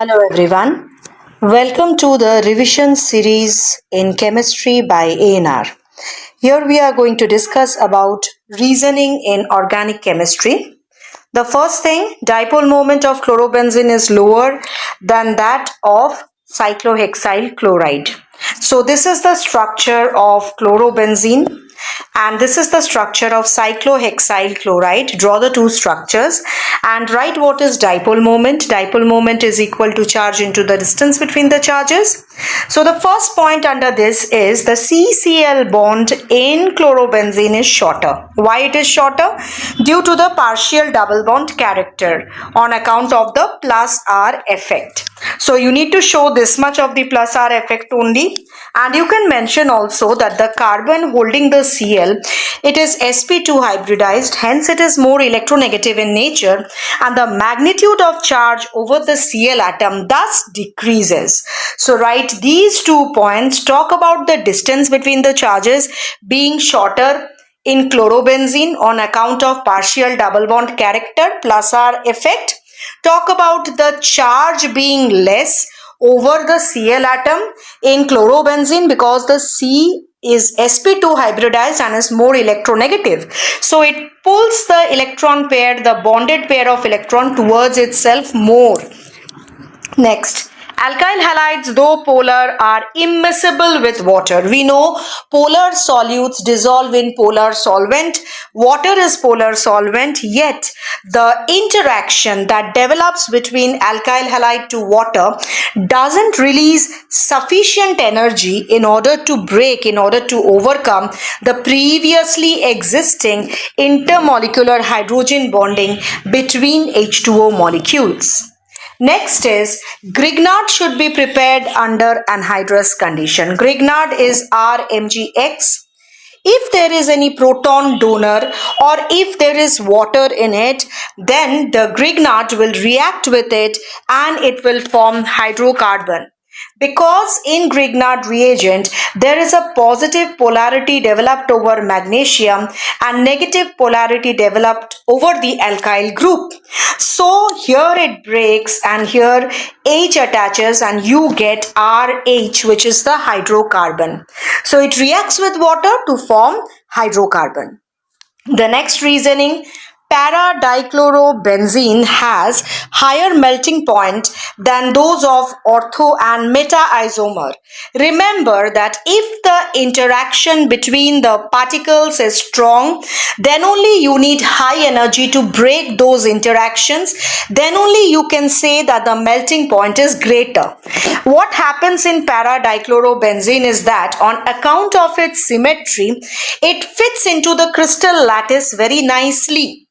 Hello everyone. Welcome to the revision series in chemistry by ANR. Here we are going to discuss about reasoning in organic chemistry. The first thing, dipole moment of chlorobenzene is lower than that of cyclohexyl chloride. So this is the structure of chlorobenzene and this is the structure of cyclohexyl chloride. Draw the two structures and write what is dipole moment. Dipole moment is equal to charge into the distance between the charges. So the first point under this is the CCl bond in chlorobenzene is shorter. Why it is shorter? Due to the partial double bond character on account of the plus R effect. So you need to show this much of the plus R effect only, and you can mention also that the carbon holding the Cl, it is sp2 hybridized, hence it is more electronegative in nature and the magnitude of charge over the Cl atom thus decreases. So write these 2 points, talk about the distance between the charges being shorter in chlorobenzene on account of partial double bond character plus R effect. Talk about the charge being less over the Cl atom in chlorobenzene because the C is sp2 hybridized and is more electronegative. So it pulls the electron pair, the bonded pair of electron towards itself more. Next, alkyl halides, though polar, are immiscible with water. We know polar solutes dissolve in polar solvent. Water is polar solvent, yet the interaction that develops between alkyl halide to water doesn't release sufficient energy in order to break, in order to overcome the previously existing intermolecular hydrogen bonding between H2O molecules. Next is Grignard should be prepared under anhydrous condition. Grignard is RMgX. If there is any proton donor or if there is water in it, then the Grignard will react with it and it will form hydrocarbon. Because in Grignard reagent, there is a positive polarity developed over magnesium and negative polarity developed over the alkyl group. So here it breaks and here H attaches and you get RH, which is the hydrocarbon. So it reacts with water to form hydrocarbon. The next reasoning, para-dichlorobenzene has higher melting point than those of ortho and meta isomer. Remember that if the interaction between the particles is strong, then only you need high energy to break those interactions. Then only you can say that the melting point is greater. What happens in para-dichlorobenzene is that on account of its symmetry, it fits into the crystal lattice very nicely.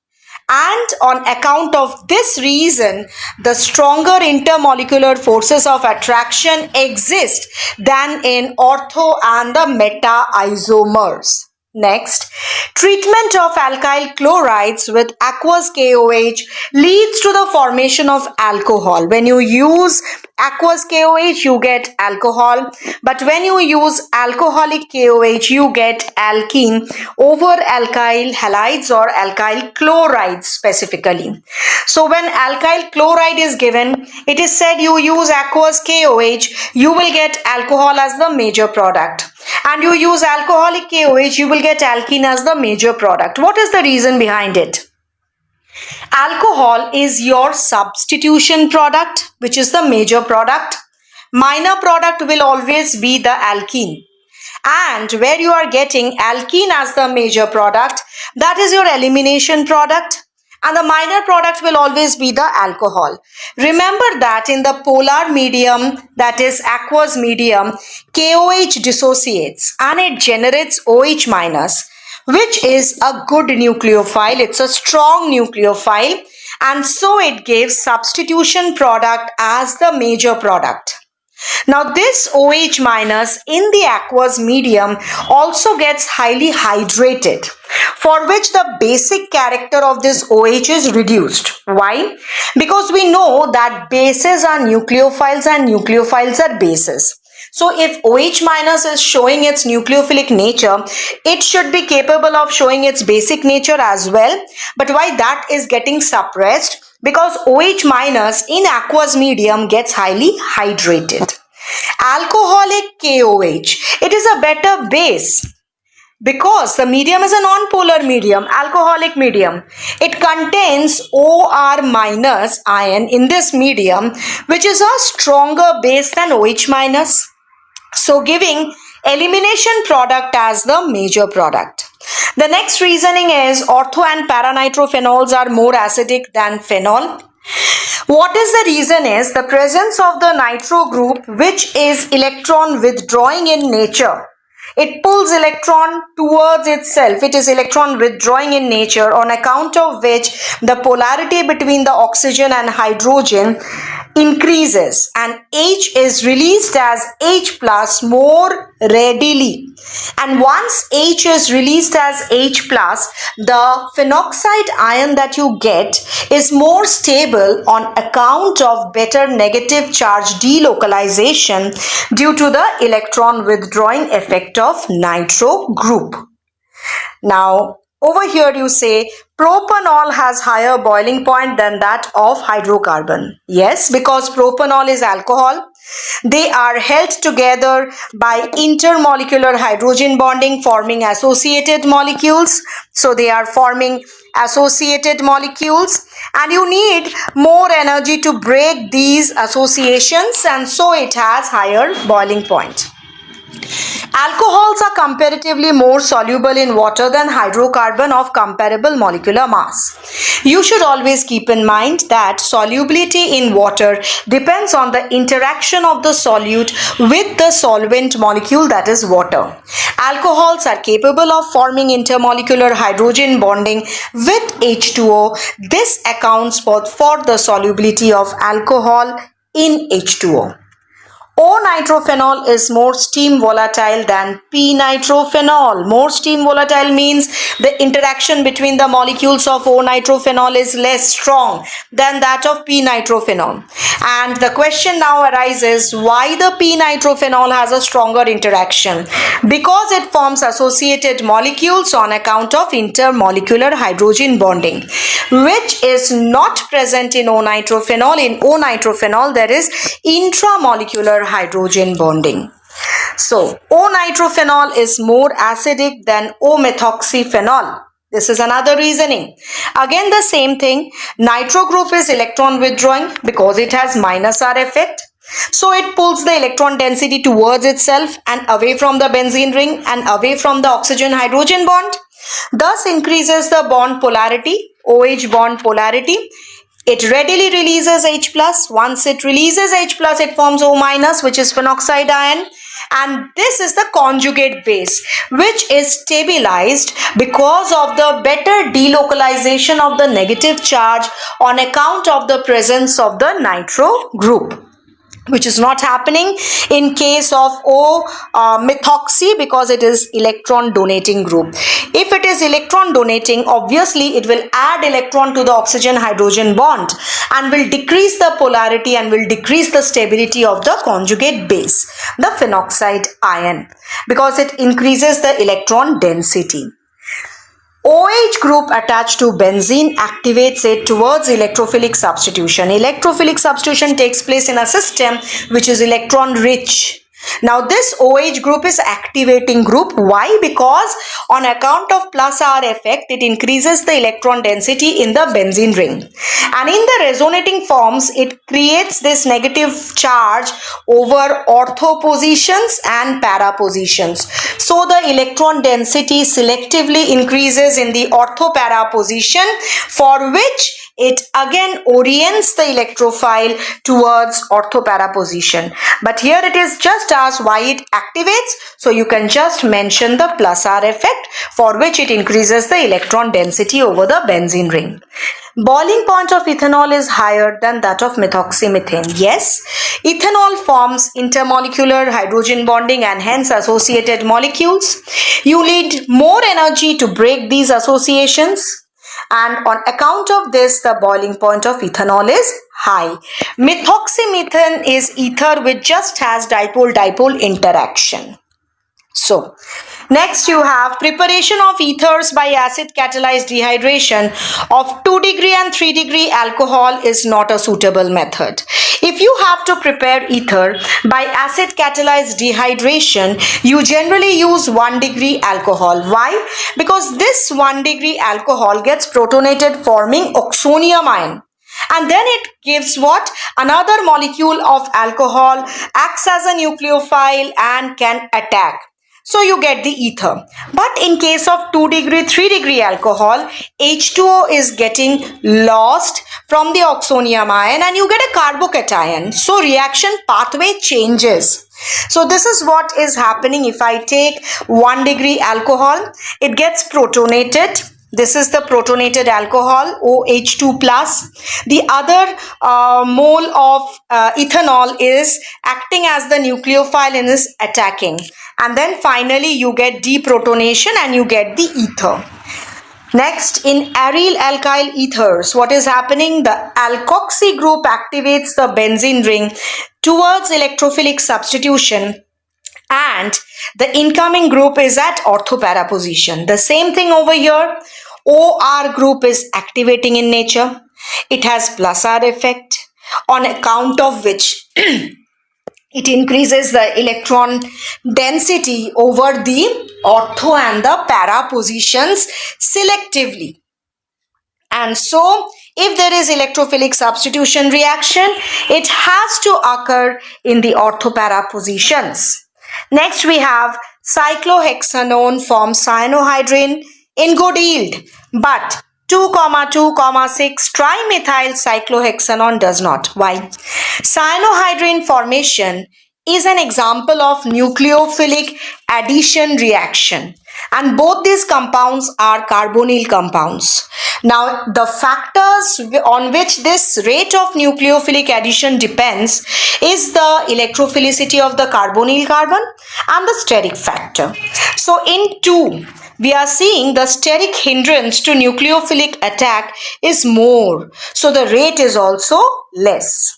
And on account of this reason, the stronger intermolecular forces of attraction exist than in ortho and the meta isomers. Next, treatment of alkyl chlorides with aqueous KOH leads to the formation of alcohol. When you use aqueous KOH, you get alcohol, but when you use alcoholic KOH, you get alkene over alkyl halides or alkyl chlorides specifically. So when alkyl chloride is given, it is said you use aqueous KOH, you will get alcohol as the major product. And you use alcoholic KOH, you will get alkene as the major product. What is the reason behind it? Alcohol is your substitution product, which is the major product. Minor product will always be the alkene. And where you are getting alkene as the major product, that is your elimination product. And the minor product will always be the alcohol. Remember that in the polar medium, that is aqueous medium, KOH dissociates and it generates OH minus, which is a good nucleophile. It's a strong nucleophile, and so it gives substitution product as the major product. Now this OH minus in the aqueous medium also gets highly hydrated, for which the basic character of this OH is reduced. Why? Because we know that bases are nucleophiles and nucleophiles are bases. So if OH minus is showing its nucleophilic nature, it should be capable of showing its basic nature as well. But why that is getting suppressed? because OH minus in aqueous medium gets highly hydrated. Alcoholic KOH, it is a better base because the medium is a non-polar medium, alcoholic medium. It contains OR minus ion in this medium, which is a stronger base than OH minus. So giving elimination product as the major product. The next reasoning is ortho and paranitrophenols are more acidic than phenol. What is the reason is the presence of the nitro group, which is electron withdrawing in nature. It pulls electron towards itself. It is electron withdrawing in nature, on account of which the polarity between the oxygen and hydrogen increases and H is released as H plus more readily. And once H is released as H plus, the phenoxide ion that you get is more stable on account of better negative charge delocalization due to the electron withdrawing effect of nitro group. Now, over here you say propanol has higher boiling point than that of hydrocarbon. Yes, because propanol is alcohol. They are held together by intermolecular hydrogen bonding, forming associated molecules. So they are forming associated molecules, and you need more energy to break these associations, and so it has higher boiling point. Alcohols are comparatively more soluble in water than hydrocarbon of comparable molecular mass. You should always keep in mind that solubility in water depends on the interaction of the solute with the solvent molecule, that is water. Alcohols are capable of forming intermolecular hydrogen bonding with H2O. This accounts for the solubility of alcohol in H2O. O-nitrophenol is more steam volatile than P-nitrophenol. More steam volatile means the interaction between the molecules of O-nitrophenol is less strong than that of P-nitrophenol. And the question now arises, why the P-nitrophenol has a stronger interaction? Because it forms associated molecules on account of intermolecular hydrogen bonding, which is not present in O-nitrophenol. In O-nitrophenol, there is intramolecular hydrogen bonding. So, O-nitrophenol is more acidic than O-methoxyphenol. This is another reasoning. Again the same thing. Nitro group is electron withdrawing because it has minus R effect. So it pulls the electron density towards itself and away from the benzene ring and away from the oxygen hydrogen bond. Thus increases the bond polarity, OH bond polarity. It readily releases H plus. Once it releases H plus, it forms O minus, which is phenoxide ion. And this is the conjugate base, which is stabilized because of the better delocalization of the negative charge on account of the presence of the nitro group, which is not happening in case of O-methoxy because it is electron donating group. If it is electron donating, obviously it will add electron to the oxygen hydrogen bond and will decrease the polarity and will decrease the stability of the conjugate base, the phenoxide ion, because it increases the electron density. OH group attached to benzene activates it towards electrophilic substitution. Electrophilic substitution takes place in a system which is electron rich. Now this OH group is activating group. Why? Because on account of plus R effect, it increases the electron density in the benzene ring. And in the resonating forms, it creates this negative charge over ortho positions and para positions. So the electron density selectively increases in the ortho para position, for which it again orients the electrophile towards orthopara position. But here it is just asked why it activates. So you can just mention the plus R effect, for which it increases the electron density over the benzene ring. Boiling point of ethanol is higher than that of methoxymethane. Yes, ethanol forms intermolecular hydrogen bonding and hence associated molecules. You need more energy to break these associations. And on account of this, the boiling point of ethanol is high. Methoxymethane is ether which just has dipole-dipole interaction. So, Next, you have preparation of ethers by acid catalyzed dehydration of 2 degree and 3 degree alcohol is not a suitable method. If you have to prepare ether by acid catalyzed dehydration, you generally use 1 degree alcohol. Why? Because this 1 degree alcohol gets protonated forming oxonium ion. And then it gives what? Another molecule of alcohol acts as a nucleophile and can attack. So you get the ether. But in case of 2 degree, 3 degree alcohol, H2O is getting lost from the oxonium ion and you get a carbocation. So reaction pathway changes. So this is what is happening if I take 1 degree alcohol. It gets protonated. This is the protonated alcohol, OH2 plus. The other mole of ethanol is acting as the nucleophile and is attacking. And then finally you get deprotonation and you get the ether. Next, in aryl alkyl ethers, what is happening? The alkoxy group activates the benzene ring towards electrophilic substitution, and the incoming group is at orthopara position. The same thing over here. OR group is activating in nature. It has plus R effect, on account of which it increases the electron density over the ortho and the para positions selectively. And so, if there is electrophilic substitution reaction, it has to occur in the orthopara positions. Next, we have cyclohexanone forms cyanohydrin in good yield, but 2,2,6 trimethyl cyclohexanone does not. Why? Cyanohydrin formation is an example of nucleophilic addition reaction, and both these compounds are carbonyl compounds. Now, the factors on which this rate of nucleophilic addition depends is the electrophilicity of the carbonyl carbon and the steric factor. So, in 2, we are seeing the steric hindrance to nucleophilic attack is more. So, the rate is also less.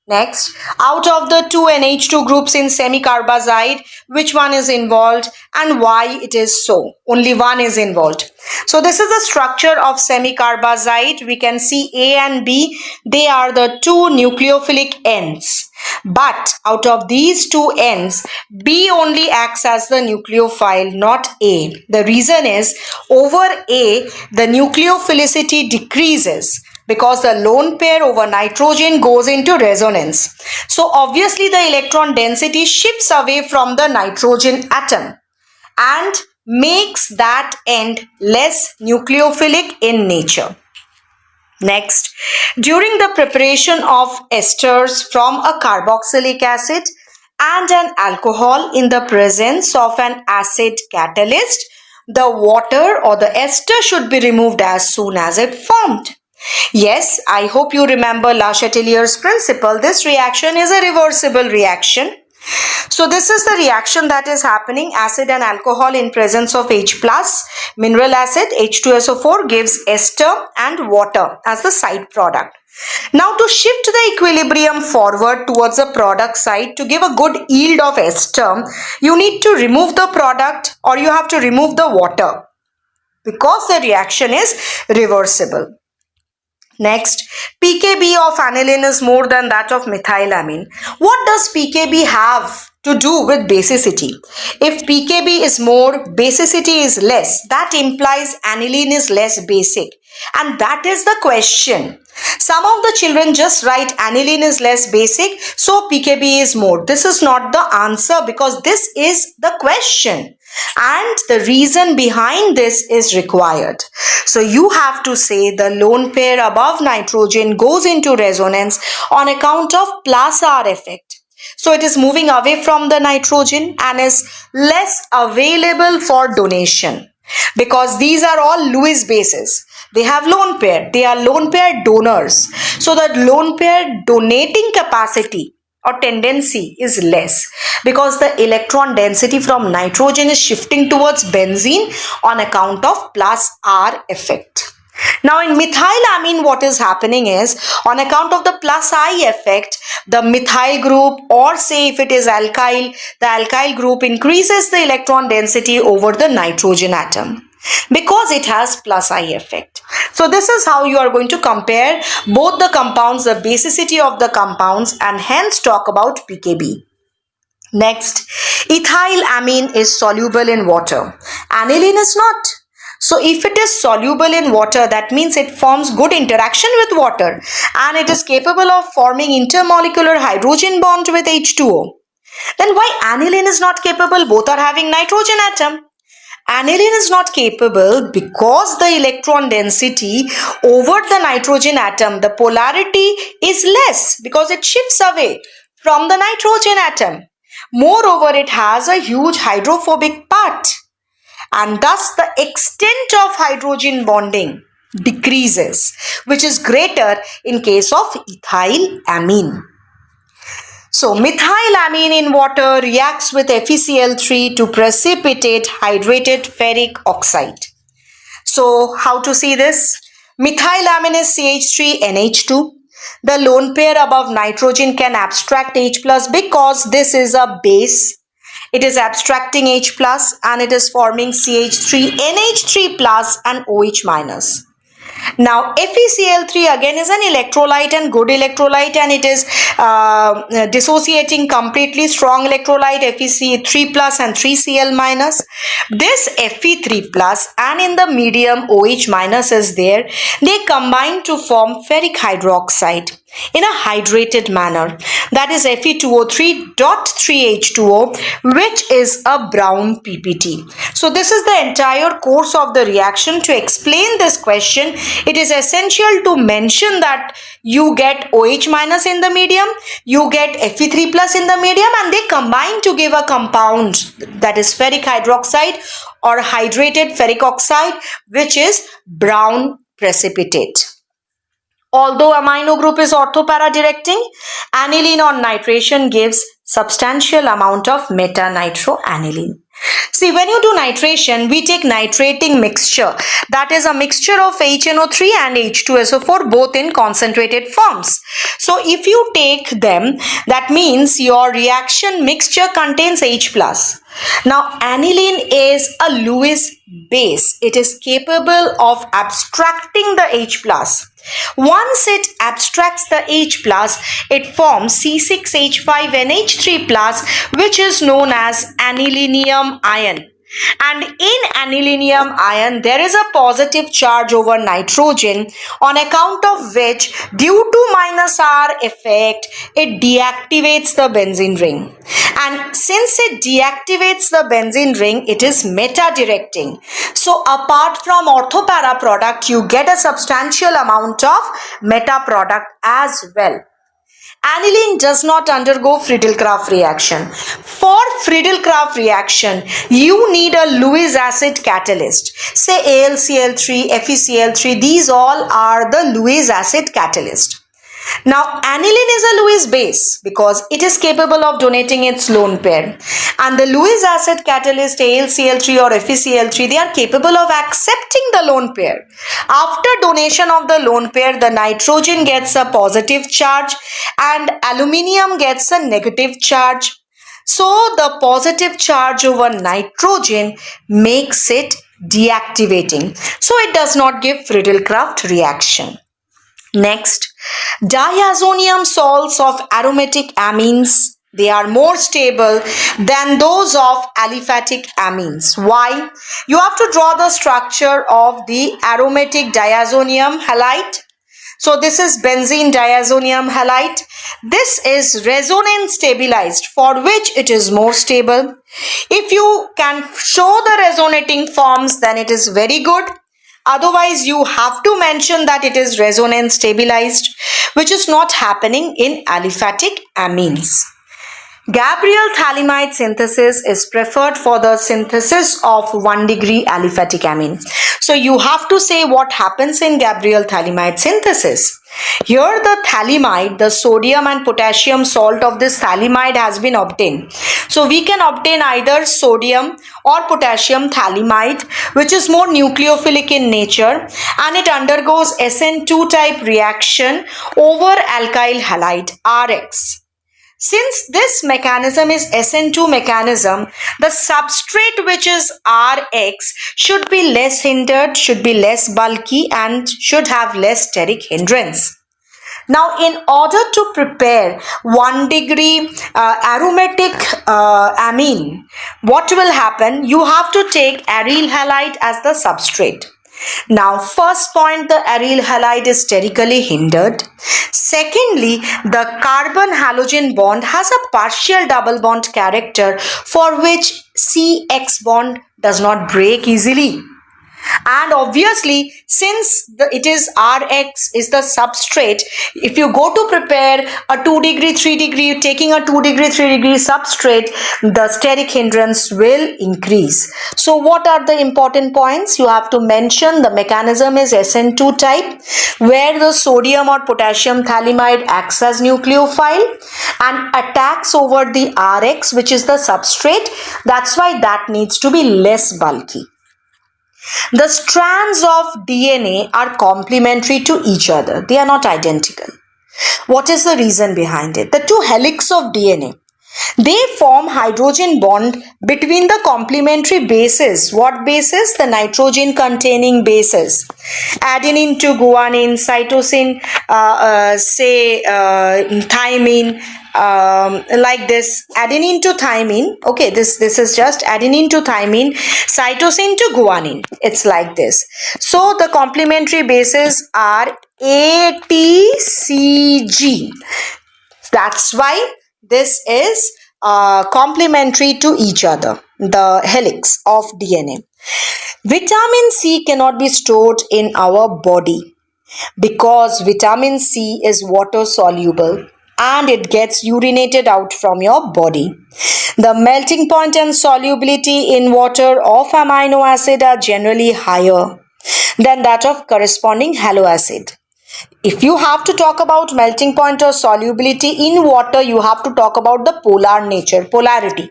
Next, out of the 2 NH2 groups in semicarbazide, which one is involved and why it is so? Only one is involved. So this is the structure of semicarbazide. We can see A and B. They are the 2 nucleophilic ends. But out of these 2 ends, B only acts as the nucleophile, not A. The reason is, over A, the nucleophilicity decreases, because the lone pair over nitrogen goes into resonance. So obviously the electron density shifts away from the nitrogen atom and makes that end less nucleophilic in nature. Next, during the preparation of esters from a carboxylic acid and an alcohol in the presence of an acid catalyst, the water or the ester should be removed as soon as it formed. Yes, I hope you remember Le Chatelier's principle. This reaction is a reversible reaction. So this is the reaction that is happening. Acid and alcohol in presence of H plus, mineral acid, H2SO4 gives ester and water as the side product. Now to shift the equilibrium forward towards the product side to give a good yield of ester, you need to remove the product or you have to remove the water because the reaction is reversible. Next, pKb of aniline is more than that of methylamine. What does pKb have to do with basicity? If pKb is more, basicity is less. That implies aniline is less basic. And that is the question. Some of the children just write aniline is less basic, so pKb is more. This is not the answer because this is the question. And the reason behind this is required. So you have to say the lone pair above nitrogen goes into resonance on account of plus R effect. So it is moving away from the nitrogen and is less available for donation because these are all Lewis bases. They have lone pair. They are lone pair donors. So the lone pair donating capacity or tendency is less because the electron density from nitrogen is shifting towards benzene on account of plus R effect. Now in methylamine, what is happening is, on account of the plus I effect, the methyl group, or say if it is alkyl, the alkyl group increases the electron density over the nitrogen atom because it has plus I effect. So this is how you are going to compare both the compounds, the basicity of the compounds, and hence talk about pKb. Next, ethylamine is soluble in water. Aniline is not. So if it is soluble in water, that means it forms good interaction with water and it is capable of forming intermolecular hydrogen bond with H2O. Then why aniline is not capable? Both are having nitrogen atom. Aniline is not capable because the electron density over the nitrogen atom, the polarity is less because it shifts away from the nitrogen atom. Moreover, it has a huge hydrophobic part, and thus the extent of hydrogen bonding decreases, which is greater in case of ethylamine. So methylamine in water reacts with FeCl3 to precipitate hydrated ferric oxide. So how to see this? Methylamine is CH3NH2. The lone pair above nitrogen can abstract H plus because this is a base. It is abstracting H plus and it is forming CH3NH3 plus and OH minus. Now FeCl3 again is an electrolyte and good electrolyte, and it is dissociating completely strong electrolyte FeC3 plus and 3Cl minus. This Fe3 plus and in the medium OH minus is there. They combine to form ferric hydroxide in a hydrated manner, that is Fe2O3.3H2O, which is a brown PPT. So this is the entire course of the reaction. To explain this question, it is essential to mention that you get OH minus in the medium, you get Fe3 plus in the medium, and they combine to give a compound, that is ferric hydroxide or hydrated ferric oxide, which is brown precipitate. Although amino group is orthopara directing, aniline on nitration gives substantial amount of meta-nitroaniline. See, when you do nitration, we take nitrating mixture, that is a mixture of HNO3 and H2SO4, both in concentrated forms. So if you take them, that means your reaction mixture contains H plus. Now aniline is a Lewis base. It is capable of abstracting the H plus. Once it abstracts the H plus, it forms C6H5NH3 plus, which is known as anilinium ion. And in anilinium ion, there is a positive charge over nitrogen, on account of which, due to minus R effect, it deactivates the benzene ring. And since it deactivates the benzene ring, it is meta-directing. So apart from orthopara product, you get a substantial amount of meta product as well. Aniline does not undergo Friedel-Crafts reaction. For Friedel-Crafts reaction, you need a Lewis acid catalyst. Say AlCl3, FeCl3, these all are the Lewis acid catalyst. Now aniline is a Lewis base because it is capable of donating its lone pair, and the Lewis acid catalyst AlCl3 or FeCl3, they are capable of accepting the lone pair. After donation of the lone pair, the nitrogen gets a positive charge and aluminium gets a negative charge. So the positive charge over nitrogen makes it deactivating. So it does not give Friedel-Crafts reaction. Next, diazonium salts of aromatic amines, they are more stable than those of aliphatic amines. Why? You have to draw the structure of the aromatic diazonium halide. So this is benzene diazonium halide. This is resonance stabilized, for which it is more stable. If you can show the resonating forms, then it is very good. Otherwise, you have to mention that it is resonance stabilized, which is not happening in aliphatic amines. Gabriel thalamide synthesis is preferred for the synthesis of 1-degree aliphatic amine. So you have to say what happens in Gabriel thalamide synthesis. Here the thalamide, the sodium and potassium salt of this thalamide has been obtained. So we can obtain either sodium or potassium thalamide, which is more nucleophilic in nature, and it undergoes SN2 type reaction over alkyl halide RX. Since this mechanism is SN2 mechanism, the substrate which is Rx should be less hindered, should be less bulky, and should have less steric hindrance. Now, in order to prepare 1-degree aromatic amine, what will happen? You have to take aryl halide as the substrate. Now, first point, the aryl halide is sterically hindered. Secondly, the carbon halogen bond has a partial double bond character for which CX bond does not break easily. And obviously, since it is Rx is the substrate, if you go to prepare a 2-degree, 3-degree, taking a 2-degree, 3-degree substrate, the steric hindrance will increase. So what are the important points? You have to mention the mechanism is SN2 type, where the sodium or potassium thalamide acts as nucleophile and attacks over the Rx, which is the substrate. That's why that needs to be less bulky. The strands of DNA are complementary to each other. They are not identical. What is the reason behind it? The two helix of DNA, they form hydrogen bond between the complementary bases. What bases? The nitrogen containing bases. Adenine to guanine, cytosine, thymine, like this, adenine to thymine. Okay, this is just adenine to thymine, cytosine to guanine. It's like this. So the complementary bases are ATCG. That's why this is complementary to each other, the helix of DNA. Vitamin C cannot be stored in our body because vitamin C is water soluble and it gets urinated out from your body. The melting point and solubility in water of amino acid are generally higher than that of corresponding halo acid. If you have to talk about melting point or solubility in water, you have to talk about the polar nature, polarity.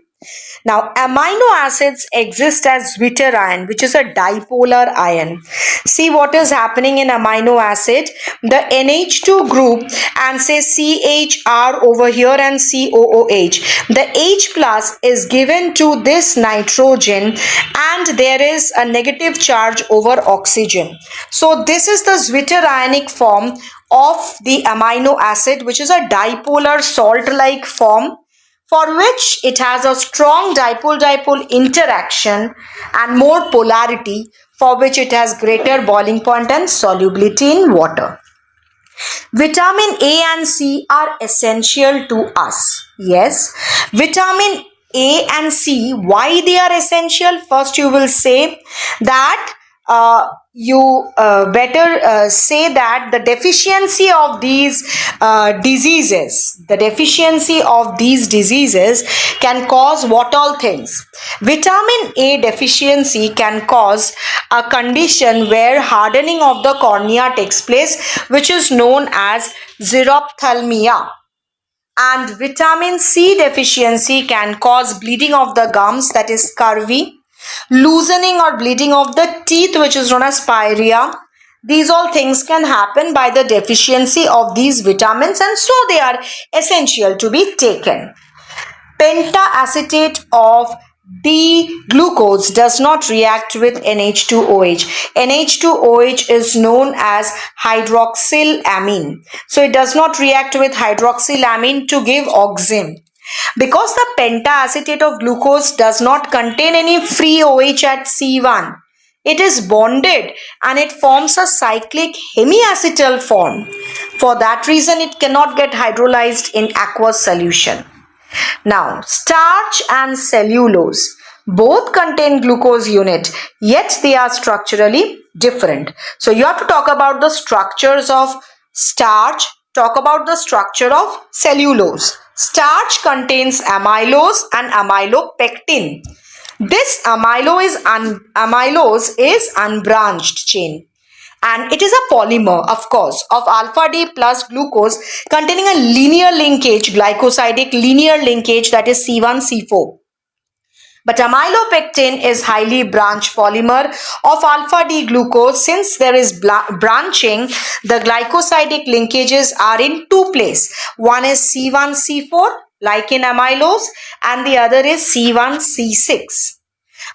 Now, amino acids exist as zwitterion, which is a dipolar ion. See what is happening in amino acid. The NH2 group and say CHR over here and COOH. The H plus is given to this nitrogen and there is a negative charge over oxygen. So this is the zwitterionic form of the amino acid, which is a dipolar salt-like form, for which it has a strong dipole-dipole interaction and more polarity, for which it has greater boiling point and solubility in water. Vitamin A and C are essential to us. Yes, vitamin A and C, why they are essential? First you will say that you better say that the deficiency of these diseases can cause what all things? Vitamin A deficiency can cause a condition where hardening of the cornea takes place, which is known as xerophthalmia. And vitamin C deficiency can cause bleeding of the gums, that is scurvy, loosening or bleeding of the teeth, which is known as pyorrhea. These all things can happen by the deficiency of these vitamins, and so they are essential to be taken. Pentaacetate of D-glucose does not react with NH2OH. NH2OH is known as hydroxylamine. So it does not react with hydroxylamine to give oxime. Because the pentaacetate of glucose does not contain any free OH at C1, it is bonded and it forms a cyclic hemiacetal form. For that reason, it cannot get hydrolyzed in aqueous solution. Now, starch and cellulose both contain glucose unit, yet they are structurally different. So you have to talk about the structures of starch, talk about the structure of cellulose. Starch contains amylose and amylopectin. This amylose is unbranched chain, and it is a polymer, of course, of alpha D plus glucose containing a linear linkage, glycosidic linear linkage, that is C1C4. But amylopectin is highly branched polymer of alpha D glucose. Since there is branching, the glycosidic linkages are in two places. One is C1C4 like in amylose, and the other is C1C6.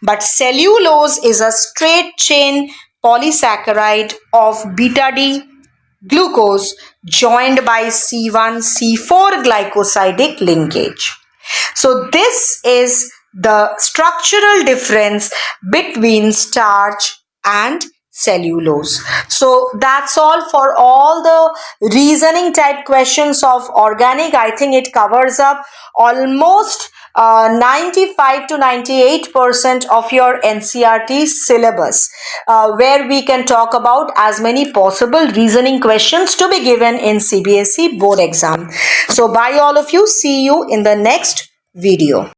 But cellulose is a straight chain polysaccharide of beta D glucose joined by C1C4 glycosidic linkage. So this is the structural difference between starch and cellulose. So that's all for all the reasoning type questions of organic. I think it covers up almost 95 to 98% of your NCERT syllabus, where we can talk about as many possible reasoning questions to be given in CBSE board exam. So bye all of you. See you in the next video.